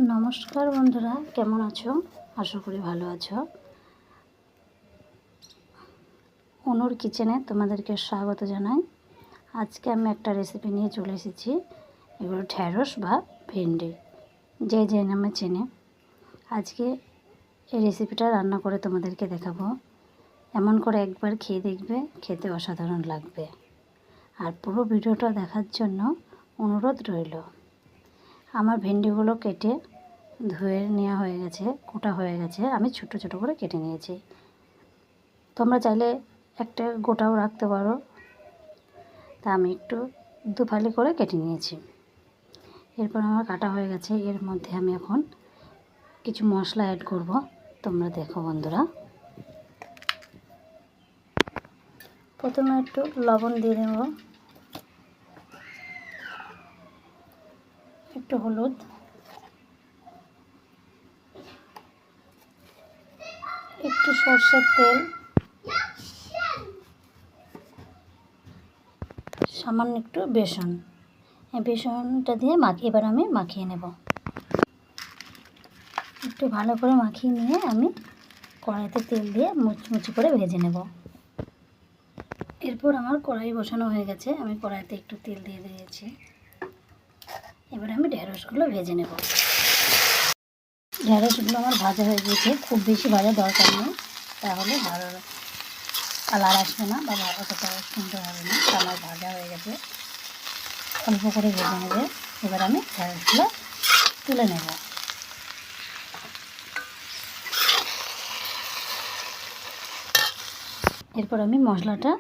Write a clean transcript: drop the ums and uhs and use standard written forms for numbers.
নমস্কার বন্ধুরা, কেমন আছো? আশা করি ভালো আছো। অনুর কিচেনে তোমাদেরকে স্বাগত জানাই। আজকে আমি একটা রেসিপি নিয়ে চলে এসেছি। এগুলো ঢ্যাঁড়স বা ভেন্ডি, যে নামে চেনে। আজকে এই রেসিপিটা রান্না করে তোমাদেরকে দেখাবো। এমন করে একবার খেয়ে দেখবে, খেতে অসাধারণ লাগবে। আর পুরো ভিডিওটা দেখার জন্য অনুরোধ রইল। আমার ভেন্ডিগুলো কেটে ধুয়ে নেওয়া হয়ে গেছে, কোটা হয়ে গেছে। আমি ছোট ছোট করে কেটে নিয়েছি। তোমরা চাইলে একটা গোটাও রাখতে পারো। তা আমি একটু দুফালি করে কেটে নিয়েছি। এরপর আমার কাটা হয়ে গেছে। এর মধ্যে আমি এখন কিছু মশলা অ্যাড করব। তোমরা দেখো বন্ধুরা। প্রথমে একটু লবণ দিয়ে দেব, একটু হলুদ, একটু সরষের তেল, সামান্য একটু বেসন। এই বেসনটা দিয়ে এবার আমি মাখিয়ে নেব। একটু ভালো করে মাখিয়ে নিয়ে আমি কড়াইতে তেল দিয়ে মুচমুচি করে ভেজে নেব। এরপর আমার কড়াই বসানো হয়ে গেছে। আমি কড়াইতে একটু তেল দিয়ে দিয়েছি। এবার আমি ঢ্যাঁড়সগুলো ভেজে নেব। ঢ্যাঁড়সগুলো আমার ভাজা হয়ে গিয়েছে। খুব বেশি ভাজা দরকার নেই, তাহলে ভালো কালার আসবে না বা অতটা সুন্দর হবে না। আমার ভাজা হয়ে গেছে, অল্প করে ভেজে নেবে। এবার আমি ঢ্যাঁড়সগুলো তুলে নেব। এরপর আমি মশলাটা